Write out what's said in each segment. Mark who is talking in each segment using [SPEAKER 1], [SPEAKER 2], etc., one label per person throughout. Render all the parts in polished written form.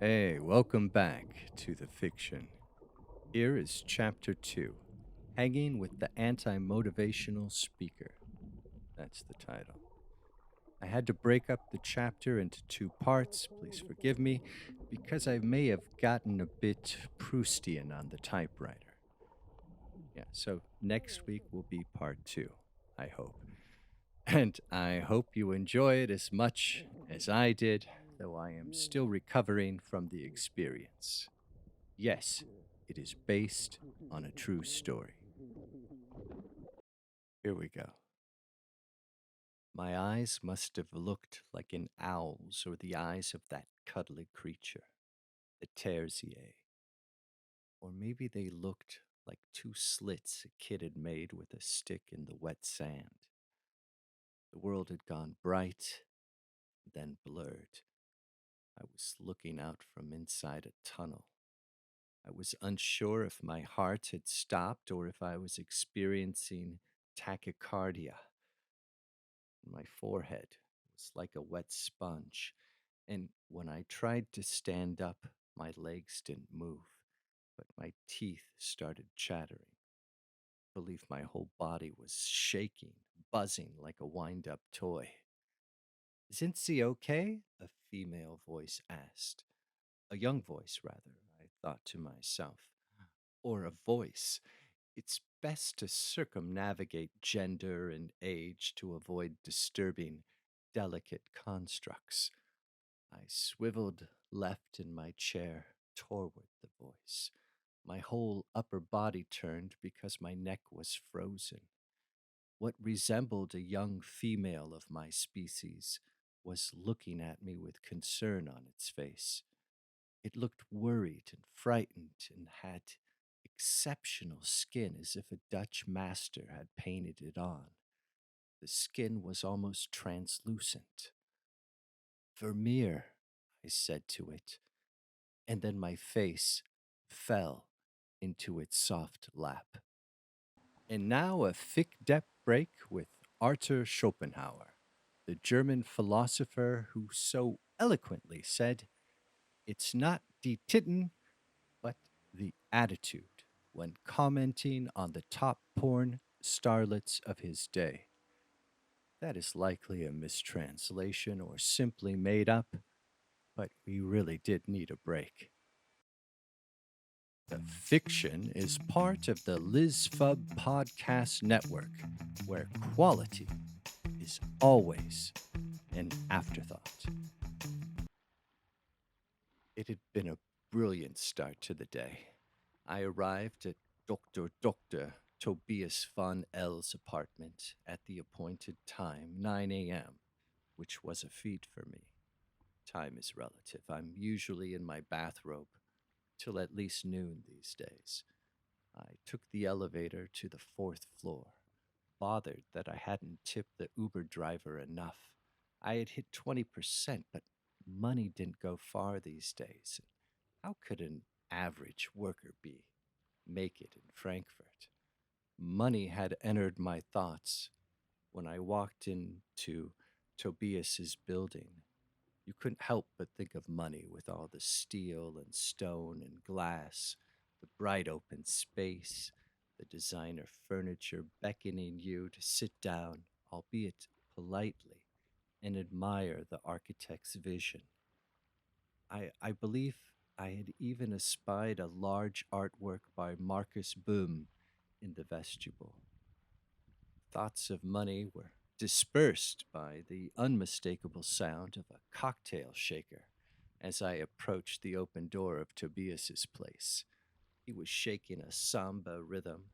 [SPEAKER 1] Hey, welcome back to the fiction. Here is chapter 2, Hanging with the Anti-Motivational Speaker. That's the title. I had to break up the chapter into two parts, please forgive me, because I may have gotten a bit Proustian on the typewriter. Yeah, so next week will be part 2, I hope. And I hope you enjoy it as much as I did, though I am still recovering from the experience. Yes, it is based on a true story. Here we go. My eyes must have looked like an owl's or the eyes of that cuddly creature, the tertiae. Or maybe they looked like two slits a kid had made with a stick in the wet sand. The world had gone bright, then blurred. I was looking out from inside a tunnel. I was unsure if my heart had stopped or if I was experiencing tachycardia. My forehead was like a wet sponge, and when I tried to stand up, my legs didn't move, but my teeth started chattering. I believe my whole body was shaking, buzzing like a wind up toy. Isn't she okay? A female voice asked. A young voice, rather, I thought to myself. Or a voice. It's best to circumnavigate gender and age to avoid disturbing delicate constructs. I swiveled left in my chair toward the voice. My whole upper body turned because my neck was frozen. What resembled a young female of my species was looking at me with concern on its face. It looked worried and frightened and had exceptional skin as if a Dutch master had painted it on. The skin was almost translucent. Vermeer, I said to it, and then my face fell into its soft lap. And now a thick depth break with Arthur Schopenhauer, the German philosopher who so eloquently said, "It's not die Titten, but the attitude," when commenting on the top porn starlets of his day. That is likely a mistranslation or simply made up, but we really did need a break. The fiction is part of the LizFub podcast network, where quality is always an afterthought. It had been a brilliant start to the day. I arrived at Dr. Tobias von L's apartment at the appointed time, 9 a.m., which was a feat for me. Time is relative. I'm usually in my bathrobe till at least noon these days. I took the elevator to the fourth floor, bothered that I hadn't tipped the Uber driver enough. I had hit 20%, but money didn't go far these days. How could an average worker be? Make it in Frankfurt? Money had entered my thoughts when I walked into Tobias's building. You couldn't help but think of money with all the steel and stone and glass, the bright open space, the designer furniture beckoning you to sit down, albeit politely, and admire the architect's vision. I believe I had even espied a large artwork by Marcus Bohm in the vestibule. Thoughts of money were dispersed by the unmistakable sound of a cocktail shaker as I approached the open door of Tobias's place. He was shaking a samba rhythm,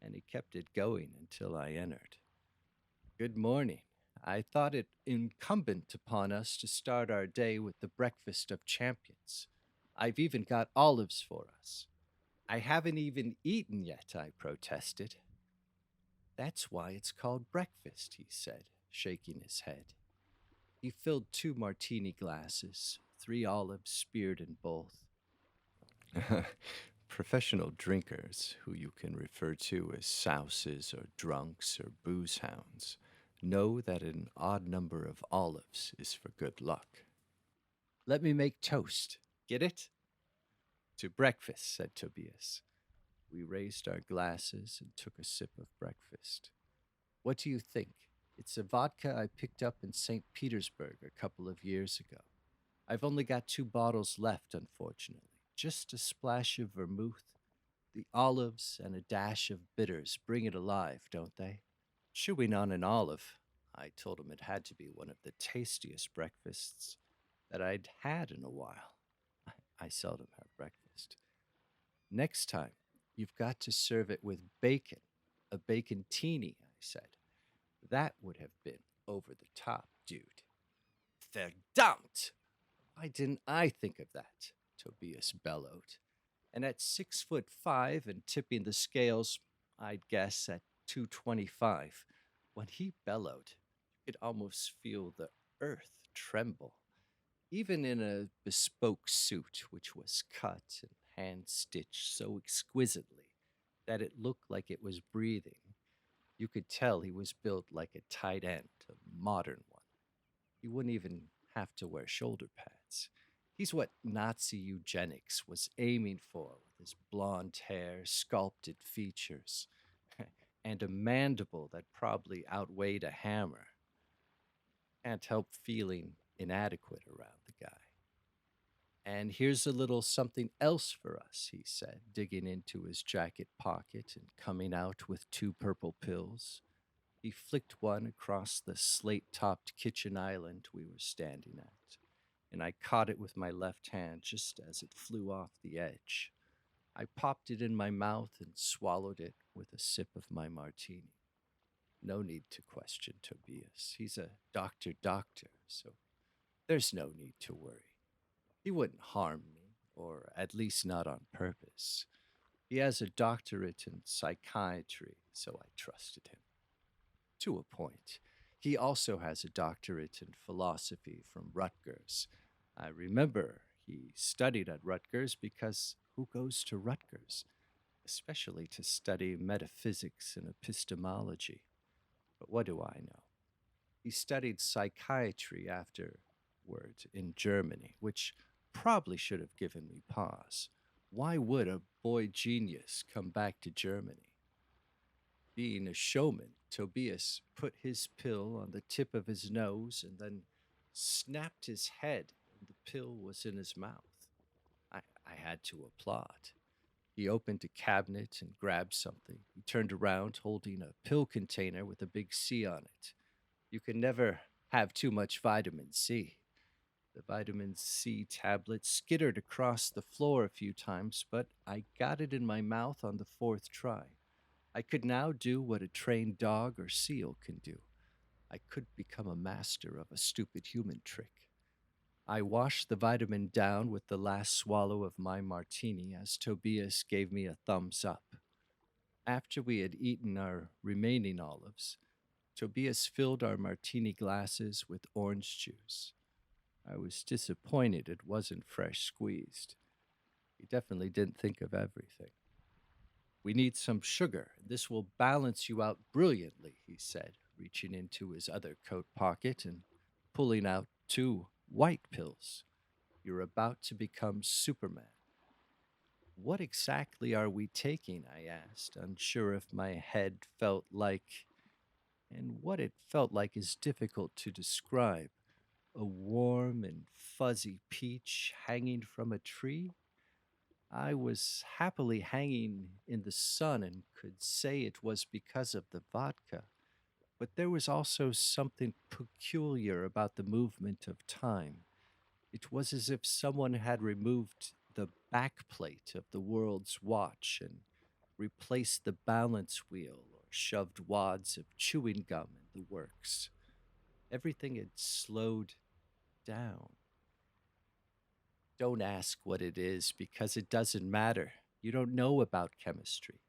[SPEAKER 1] and he kept it going until I entered. Good morning. I thought it incumbent upon us to start our day with the breakfast of champions. I've even got olives for us. I haven't even eaten yet, I protested. That's why it's called breakfast, he said, shaking his head. He filled two martini glasses, 3 olives speared in both. Professional drinkers, who you can refer to as souses or drunks or booze hounds, know that an odd number of olives is for good luck. Let me make toast, Get it? To breakfast, said Tobias. We raised our glasses and took a sip of breakfast. What do you think? It's a vodka I picked up in St. Petersburg a couple of years ago. I've only got 2 bottles left, unfortunately. Just a splash of vermouth. The olives and a dash of bitters bring it alive, don't they? Chewing on an olive, I told him it had to be one of the tastiest breakfasts that I'd had in a while. I seldom have breakfast. Next time, you've got to serve it with bacon. A bacon teeny, I said. That would have been over the top, dude. Verdammt! Why didn't I think of that? Tobias bellowed. And at 6'5" and tipping the scales, I'd guess at 225, when he bellowed, you could almost feel the earth tremble. Even in a bespoke suit, which was cut and hand stitched so exquisitely that it looked like it was breathing, you could tell he was built like a tight end, a modern one. He wouldn't even have to wear shoulder pads. He's what Nazi eugenics was aiming for with his blonde hair, sculpted features, and a mandible that probably outweighed a hammer. Can't help feeling inadequate around the guy. And here's a little something else for us, he said, digging into his jacket pocket and coming out with 2 purple pills. He flicked one across the slate topped kitchen island we were standing at, and I caught it with my left hand just as it flew off the edge. I popped it in my mouth and swallowed it with a sip of my martini. No need to question Tobias. He's a doctor, so there's no need to worry. He wouldn't harm me, or at least not on purpose. He has a doctorate in psychiatry, so I trusted him. To a point. He also has a doctorate in philosophy from Rutgers. I remember he studied at Rutgers because who goes to Rutgers? Especially to study metaphysics and epistemology. But what do I know? He studied psychiatry afterward in Germany, which probably should have given me pause. Why would a boy genius come back to Germany? Being a showman, Tobias put his pill on the tip of his nose and then snapped his head, and the pill was in his mouth. I had to applaud. He opened a cabinet and grabbed something. He turned around holding a pill container with a big C on it. You can never have too much vitamin C. The vitamin C tablet skittered across the floor a few times, but I got it in my mouth on the fourth try. I could now do what a trained dog or seal can do. I could become a master of a stupid human trick. I washed the vitamin down with the last swallow of my martini as Tobias gave me a thumbs up. After we had eaten our remaining olives, Tobias filled our martini glasses with orange juice. I was disappointed it wasn't fresh squeezed. He definitely didn't think of everything. We need some sugar. This will balance you out brilliantly, he said, reaching into his other coat pocket and pulling out 2 white pills. You're about to become Superman. What exactly are we taking? I asked, unsure if my head felt like, and what it felt like is difficult to describe. A warm and fuzzy peach hanging from a tree? I was happily hanging in the sun and could say it was because of the vodka, but there was also something peculiar about the movement of time. It was as if someone had removed the backplate of the world's watch and replaced the balance wheel or shoved wads of chewing gum in the works. Everything had slowed down. Don't ask what it is because it doesn't matter. You don't know about chemistry.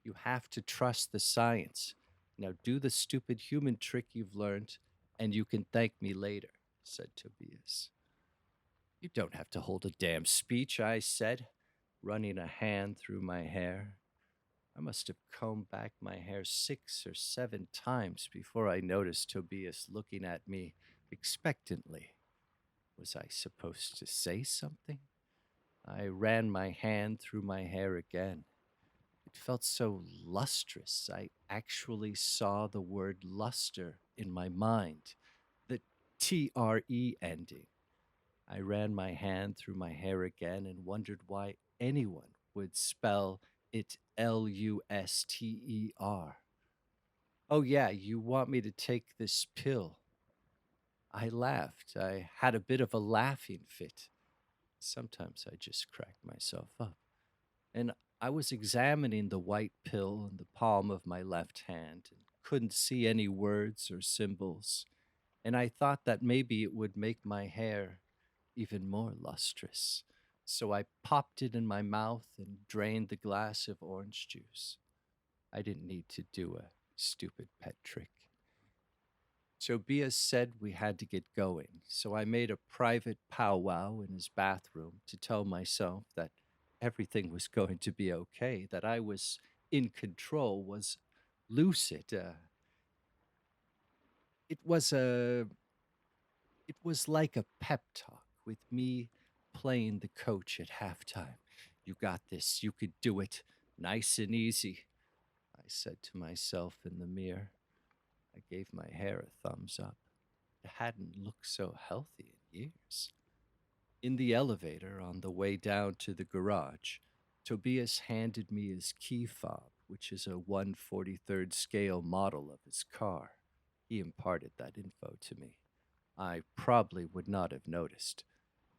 [SPEAKER 1] You have to trust the science. Now do the stupid human trick you've learned, and you can thank me later, said Tobias. You don't have to hold a damn speech, I said, running a hand through my hair. I must have combed back my hair 6 or 7 times before I noticed Tobias looking at me expectantly. Was I supposed to say something? I ran my hand through my hair again. It felt so lustrous. I actually saw the word luster in my mind, the TRE ending. I ran my hand through my hair again and wondered why anyone would spell it Luster. Oh, yeah, you want me to take this pill? I laughed. I had a bit of a laughing fit. Sometimes I just crack myself up. And I was examining the white pill in the palm of my left hand and couldn't see any words or symbols. And I thought that maybe it would make my hair even more lustrous. So I popped it in my mouth and drained the glass of orange juice. I didn't need to do a stupid pet trick. Tobias said we had to get going, so I made a private powwow in his bathroom to tell myself that everything was going to be okay, that I was in control, was lucid. It was a it was like a pep talk with me playing the coach at halftime. You got this. You could do it. Nice and easy, I said to myself in the mirror. I gave my hair a thumbs up. It hadn't looked so healthy in years. In the elevator on the way down to the garage, Tobias handed me his key fob, which is a 1/43rd scale model of his car. He imparted that info to me. I probably would not have noticed.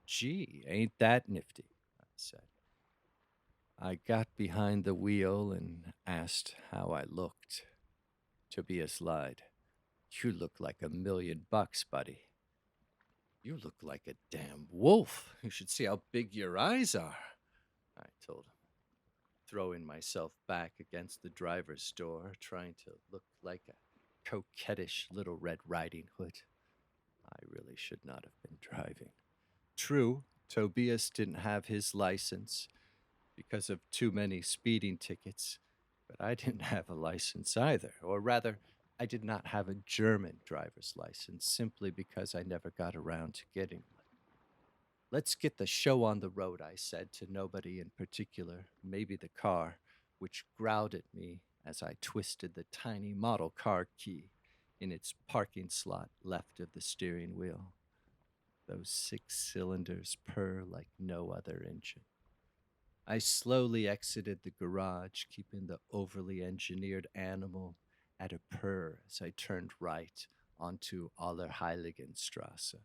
[SPEAKER 1] Gee, ain't that nifty, I said. I got behind the wheel and asked how I looked. Tobias lied. You look like $1,000,000, buddy. You look like a damn wolf. You should see how big your eyes are, I told him, throwing myself back against the driver's door, trying to look like a coquettish little Red Riding Hood. I really should not have been driving. True, Tobias didn't have his license because of too many speeding tickets, but I didn't have a license either, or rather, I did not have a German driver's license simply because I never got around to getting one. Let's get the show on the road, I said to nobody in particular, maybe the car, which growled at me as I twisted the tiny model car key in its parking slot left of the steering wheel. Those 6 cylinders purr like no other engine. I slowly exited the garage, keeping the overly engineered animal at a purr as I turned right onto Allerheiligenstrasse.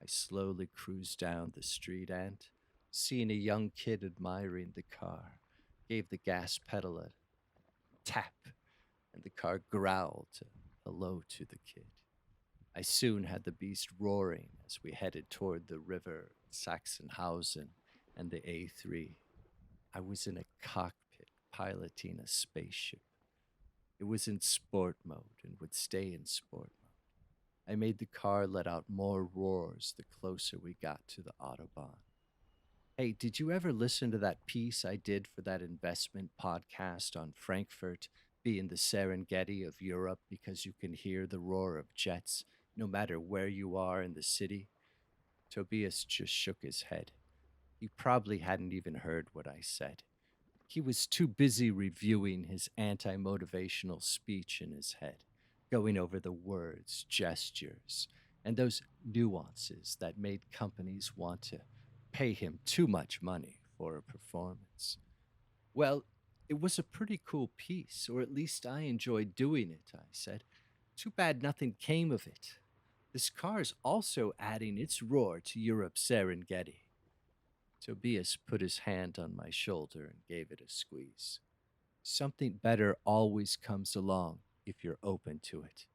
[SPEAKER 1] I slowly cruised down the street and, seeing a young kid admiring the car, gave the gas pedal a tap, and the car growled hello to the kid. I soon had the beast roaring as we headed toward the river Sachsenhausen and the A3. I was in a cockpit piloting a spaceship. It was in sport mode and would stay in sport mode. I made the car let out more roars the closer we got to the Autobahn. Hey, did you ever listen to that piece I did for that investment podcast on Frankfurt being the Serengeti of Europe because you can hear the roar of jets no matter where you are in the city? Tobias just shook his head. He probably hadn't even heard what I said. He was too busy reviewing his anti motivational speech in his head, going over the words, gestures, and those nuances that made companies want to pay him too much money for a performance. Well, it was a pretty cool piece, or at least I enjoyed doing it, I said. Too bad nothing came of it. This car's also adding its roar to Europe's Serengeti. Tobias put his hand on my shoulder and gave it a squeeze. Something better always comes along if you're open to it.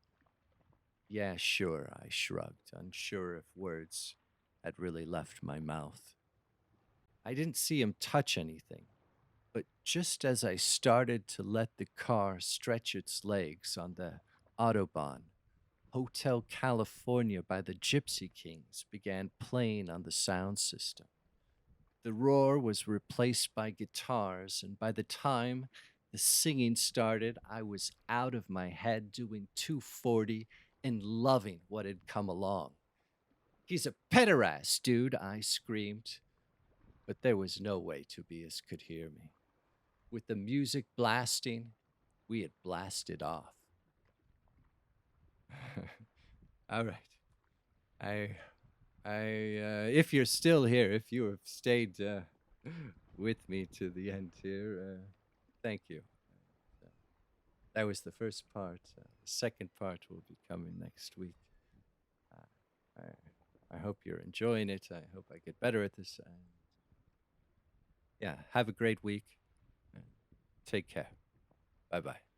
[SPEAKER 1] Yeah, sure, I shrugged, unsure if words had really left my mouth. I didn't see him touch anything, but just as I started to let the car stretch its legs on the Autobahn, Hotel California by the Gypsy Kings began playing on the sound system. The roar was replaced by guitars, and by the time the singing started, I was out of my head doing 240 and loving what had come along. He's a pederast, dude, I screamed. but there was no way Tobias could hear me. With the music blasting, we had blasted off. All right. I, if you're still here, if you have stayed with me to the end here, thank you. Uh, that was the first part. The second part will be coming next week. Uh, I hope you're enjoying it. I hope I get better at this. And yeah, have a great week. And take care. Bye bye.